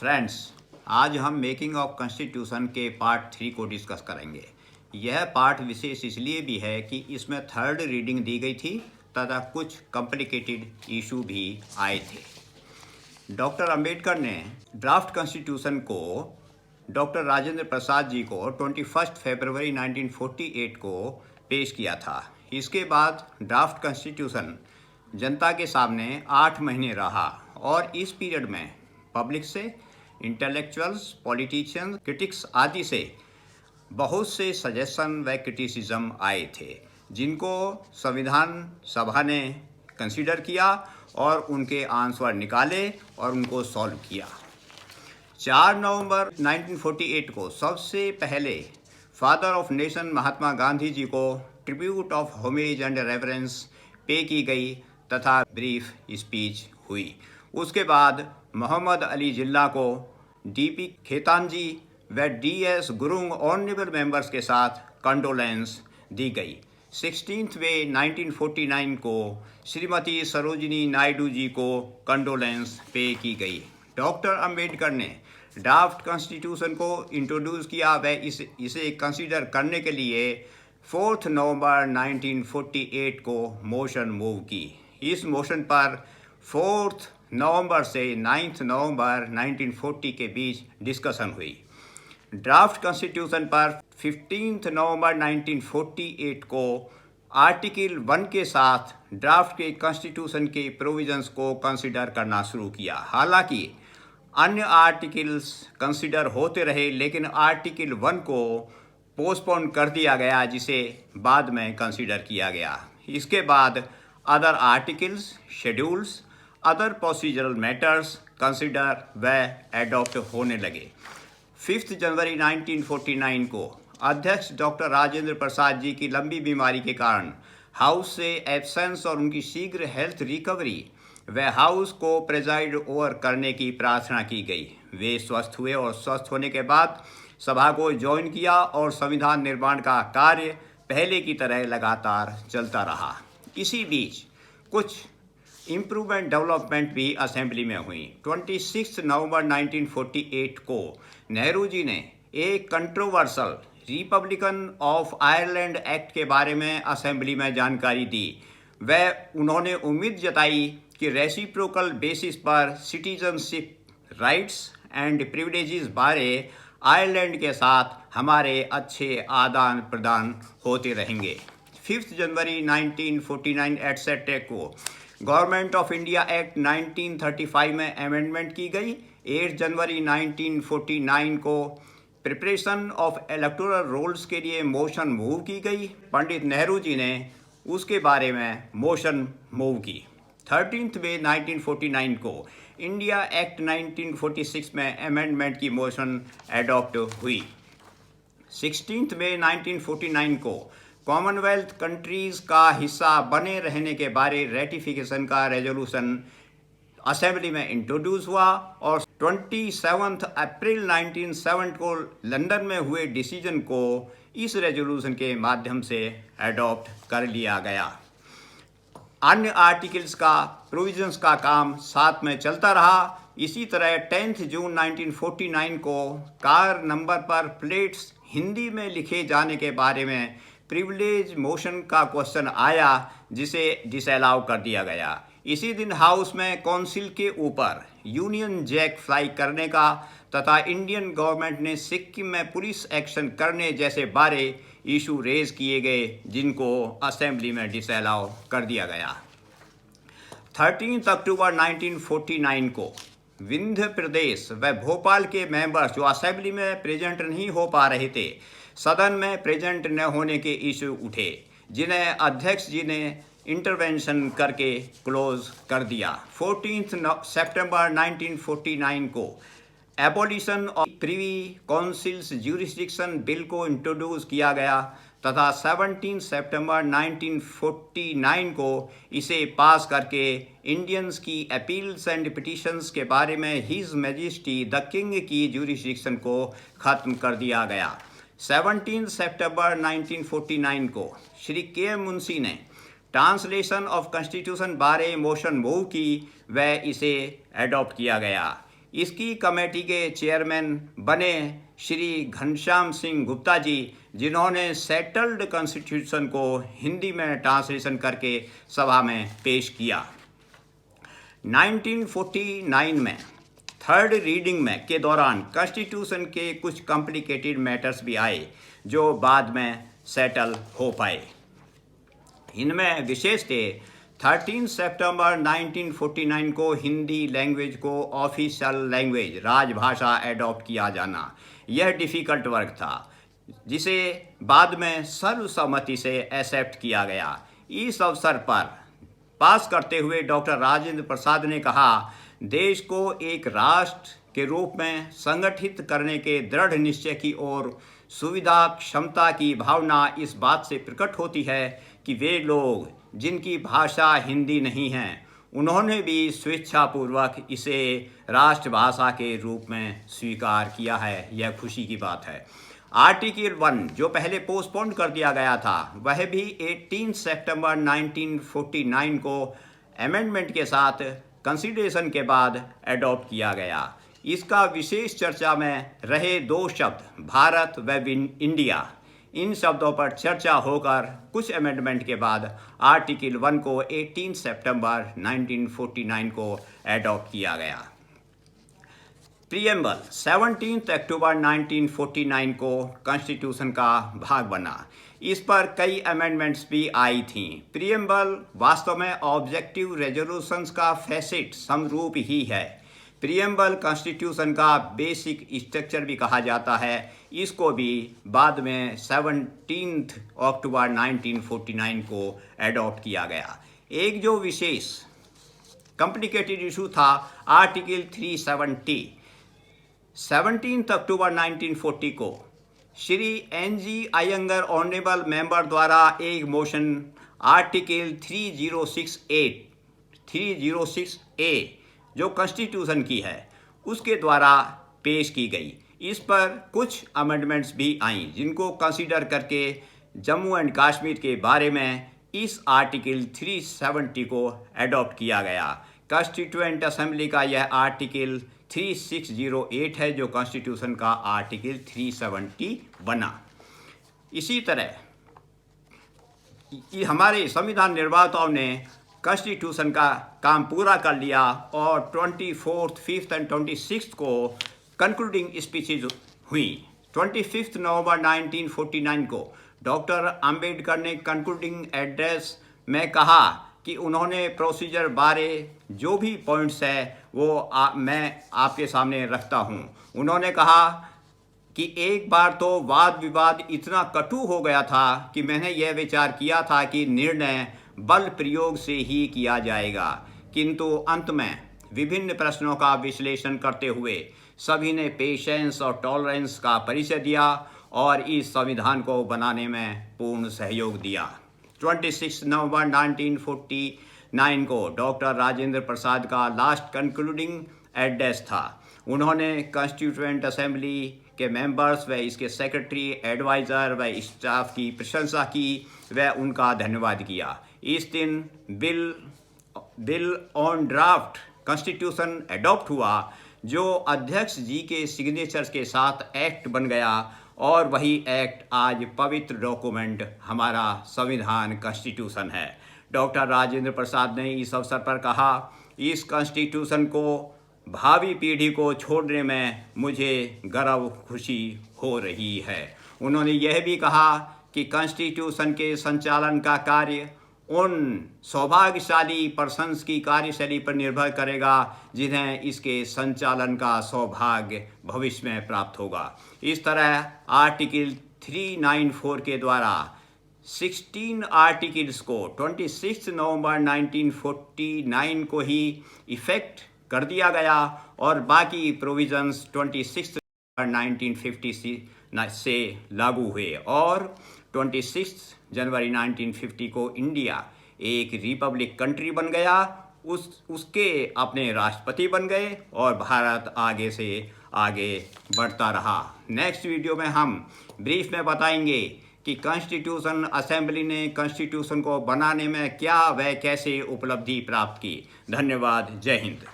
Friends, आज हम making of constitution के पार्ट 3 को डिस्कस करेंगे। यह पार्ट विशेष इसलिए भी है कि इसमें थर्ड रीडिंग दी गई थी तथा कुछ कॉम्प्लिकेटेड इशू भी आए थे। डॉक्टर अंबेडकर ने ड्राफ्ट कॉन्स्टिट्यूशन को डॉक्टर राजेंद्र प्रसाद जी को 21 फरवरी 1948 को पेश किया था। इसके बाद ड्राफ्ट कॉन्स्टिट्यूशन जनता के सामने 8 महीने रहा और इस पीरियड में पब्लिक से, इंटेलेक्चुअल्स, पॉलिटिशियंस, क्रिटिक्स आदि से बहुत से सजेशन व क्रिटिसिज्म आए थे, जिनको संविधान सभा ने कंसीडर किया और उनके आंसर निकाले और उनको सॉल्व किया। 4 नवंबर 1948 को सबसे पहले father of nation Mahatma Gandhi ji को tribute of homage and reverence पे की गई तथा ब्रीफ स्पीच हुई। उसके बाद मोहम्मद अली जिन्ना को डीपी खेतान जी व डीएस गुरुंग ऑनरेबल मेंबर्स के साथ कंडोलेंस दी गई। 16 मई 1949 को श्रीमती सरोजिनी नायडू जी को कंडोलेंस पे की गई। डॉक्टर अंबेडकर ने ड्राफ्ट कॉन्स्टिट्यूशन को इंट्रोड्यूस किया व इसे कंसीडर करने के लिए 4 नवंबर 1948 को मोशन मूव की। इस मोशन पर 4 नवंबर से 9 नवंबर 1940 के बीच डिस्कशन हुई। ड्राफ्ट कॉन्स्टिट्यूशन पर 15 नवंबर 1948 को आर्टिकल 1 के साथ ड्राफ्ट के कॉन्स्टिट्यूशन के प्रोविजंस को कंसीडर करना शुरू किया। हालांकि अन्य आर्टिकल्स कंसीडर होते रहे, लेकिन आर्टिकल 1 को पोस्टपोन कर दिया गया, जिसे बाद में कंसीडर किया गया। इसके बाद other articles, schedules, other procedural matters consider व एडॉप्ट होने लगे। 5 जनवरी 1949 को अध्यक्ष डॉक्टर राजेंद्र प्रसाद जी की लंबी बीमारी के कारण हाउस से एब्सेंस और उनकी शीघ्र हेल्थ रिकवरी व हाउस को प्रेजाइड ओवर करने की प्रार्थना की गई। वे स्वस्थ हुए और स्वस्थ होने के बाद सभा को ज्वाइन किया और संविधान निर्माण का कार्य पहले की तरह लगातार चलता रहा। इसी बीच कुछ इम्प्रूवमेंट डेवलपमेंट भी असेंबली में हुई। 26 नवंबर 1948 को नेहरू जी ने एक controversial Republican of Ireland act के बारे में असेंबली में जानकारी दी। वह उन्होंने उम्मीद जताई कि रेसिप्रोकल बेसिस पर सिटीजनशिप राइट्स एंड प्रिविलेजेस बारे आयरलैंड के साथ हमारे अच्छे आदान प्रदान होते रहेंगे। 5 जनवरी 1949 एटसेट्रा को गवर्नमेंट ऑफ इंडिया एक्ट 1935 में अमेंडमेंट की गई। 8 जनवरी 1949 को प्रिपरेशन ऑफ इलेक्टोरल रोल्स के लिए मोशन मूव की गई। पंडित नेहरू जी ने उसके बारे में मोशन मूव की। 13 मई 1949 को इंडिया एक्ट 1946 में अमेंडमेंट की मोशन एडॉप्ट हुई। 16 मई 1949 को कॉमनवेल्थ कंट्रीज का हिस्सा बने रहने के बारे रेटिफिकेशन का रेजोल्यूशन असेंबली में इंट्रोड्यूस हुआ और 27 अप्रैल 1970 को लंदन में हुए डिसीजन को इस रेजोल्यूशन के माध्यम से एडॉप्ट कर लिया गया। अन्य आर्टिकल्स का प्रोविजंस का काम साथ में चलता रहा। इसी तरह 10 जून 1949 को कार नंबर पर प्लेट्स हिंदी में लिखे जाने के बारे में प्रिविलेज मोशन का क्वेश्चन आया, जिसे डिसअलाउ कर दिया गया। इसी दिन हाउस में काउंसिल के ऊपर यूनियन जैक फ्लाई करने का तथा इंडियन गवर्नमेंट ने सिक्किम में पुलिस एक्शन करने जैसे बारे इशू रेज किए गए, जिनको असेंबली में डिसअलाउ कर दिया गया। 13 अक्टूबर 1949 को विंध्य प्रदेश व भोपाल के मेंबर्स जो असेंबली में प्रेजेंट नहीं हो पा रहे थे, सदन में प्रेजेंट न होने के इशू उठे, जिन्हें अध्यक्ष जी ने इंटरवेंशन करके क्लोज कर दिया। 14 सितंबर 1949 को abolition of privy councils jurisdiction bill को इंट्रोड्यूस किया गया तथा 17 सितंबर 1949 को इसे पास करके इंडियंस की अपील्स एंड पिटिशंस के बारे में हिज मैजेस्टी द किंग की ज्यूरिसडिक्शन को खत्म कर दिया गया। 17 सितंबर 1949 को श्री के मुंशी ने ट्रांसलेशन ऑफ कॉन्स्टिट्यूशन बारे मोशन मूव की व इसे एडॉप्ट किया गया। इसकी कमेटी के चेयरमैन बने श्री घनश्याम सिंह गुप्ता जी, जिन्होंने सेटल्ड कॉन्स्टिट्यूशन को हिंदी में ट्रांसलेशन करके सभा में पेश किया। 1949 में थर्ड रीडिंग में के दौरान कॉन्स्टिट्यूशन के कुछ कॉम्प्लिकेटेड मैटर्स भी आए जो बाद में सेटल हो पाए। इनमें विशेष थे 13 सितंबर 1949 को हिंदी लैंग्वेज को ऑफिशियल लैंग्वेज राजभाषा एडॉप्ट किया जाना। यह डिफ़िकल्ट वर्क था जिसे बाद में सर्वसम्मति से एक्सेप्ट किया गया। इस अवसर पर पास करते हुए डॉक्टर राजेंद्र प्रसाद ने कहा, देश को एक राष्ट्र के रूप में संगठित करने के दृढ़ निश्चय की ओर सुविधा क्षमता की भावना इस बात से प्रकट होती है कि वे लोग जिनकी भाषा हिंदी नहीं है, उन्होंने भी स्वेच्छापूर्वक इसे राष्ट्रभाषा के रूप में स्वीकार किया है। यह खुशी की बात है। आर्टिकल 1 जो पहले पोस्टपोन कर दिया गया था, वह भी 18 सितंबर 1949 को अमेंडमेंट के साथ कंसिडरेशन के बाद एडॉप्ट किया गया। इसका विशेष चर्चा में रहे दो शब्द भारत व इंडिया, इन शब्दों पर चर्चा होकर कुछ अमेंडमेंट के बाद आर्टिकल 1 को 18 सितंबर 1949 को एडॉप्ट किया गया। प्रीएम्बल 17 अक्टूबर 1949 को कॉन्स्टिट्यूशन का भाग बना। इस पर कई अमेंडमेंट्स भी आई थीं। प्रीएम्बल वास्तव में ऑब्जेक्टिव रेजोल्यूशंस का फैसेट समरूप ही है। प्रीएम्बल कॉन्स्टिट्यूशन का बेसिक स्ट्रक्चर भी कहा जाता है। इसको भी बाद में 17 अक्टूबर 1949 को एडॉप्ट किया गया। एक जो विशेष कॉम्प्लिकेटेड इशू था आर्टिकल 370, 17 अक्टूबर 1940 को Shri NG Ayyangar honourable member द्वारा एक मोशन आर्टिकल 306A जो कॉन्स्टिट्यूशन की है उसके द्वारा पेश की गई। इस पर कुछ अमेंडमेंट्स भी आईं जिनको कंसीडर करके जम्मू एंड कश्मीर के बारे में इस आर्टिकल 370 को एडॉप्ट किया गया। कॉन्स्टिट्यूएंट असेंबली का यह आर्टिकल 3608 है जो कॉन्स्टिट्यूशन का आर्टिकल 370 बना। इसी तरह हमारे संविधान निर्माताओं ने कॉन्स्टिट्यूशन का काम पूरा कर लिया और 24th, 5th एंड 26th को कंक्लूडिंग स्पीचेज हुई। 25 नवंबर 1949 को डॉक्टर अंबेडकर ने कंक्लूडिंग एड्रेस में कहा कि उन्होंने प्रोसीजर बारे जो भी पॉइंट्स है वो मैं आपके सामने रखता हूँ। उन्होंने कहा कि एक बार तो वाद विवाद इतना कटु हो गया था कि मैंने यह विचार किया था कि निर्णय बल प्रयोग से ही किया जाएगा, किंतु अंत में विभिन्न प्रश्नों का विश्लेषण करते हुए सभी ने पेशेंस और टॉलरेंस का परिचय दिया और इस संविधान को बनाने में पूर्ण सहयोग दिया। 26 नवंबर 1949 को डॉक्टर राजेंद्र प्रसाद का लास्ट कंक्लूडिंग एड्रेस था। उन्होंने कॉन्स्टिट्यूएंट असेंबली के मेंबर्स व इसके सेक्रेटरी, एडवाइज़र व स्टाफ की प्रशंसा की व उनका धन्यवाद किया। इस दिन bill on draft constitution adopt हुआ जो अध्यक्ष जी के सिग्नेचर्स के साथ एक्ट बन गया और वही एक्ट आज पवित्र डॉक्यूमेंट हमारा संविधान कॉन्स्टिट्यूशन है। डॉक्टर राजेंद्र प्रसाद ने इस अवसर पर कहा, इस कॉन्स्टिट्यूशन को भावी पीढ़ी को छोड़ने में मुझे गर्व खुशी हो रही है। उन्होंने यह भी कहा कि कॉन्स्टिट्यूशन के संचालन का कार्य उन सौभाग्यशाली पर्सन्स की कार्यशैली पर निर्भर करेगा जिन्हें इसके संचालन का सौभाग्य भविष्य में प्राप्त होगा। इस तरह आर्टिकल 394 के द्वारा 16 आर्टिकल्स को 26 नवंबर 1949 को ही इफेक्ट कर दिया गया और बाकी प्रोविजंस 26 नवंबर 1950 से लागू हुए और 26 जनवरी 1950 को इंडिया एक रिपब्लिक कंट्री बन गया, उसके अपने राष्ट्रपति बन गए और भारत आगे से आगे बढ़ता रहा। नेक्स्ट वीडियो में हम ब्रीफ में बताएंगे कि कॉन्स्टिट्यूशन असेंबली ने कॉन्स्टिट्यूशन को बनाने में क्या व कैसे उपलब्धि प्राप्त की। धन्यवाद। जय हिंद।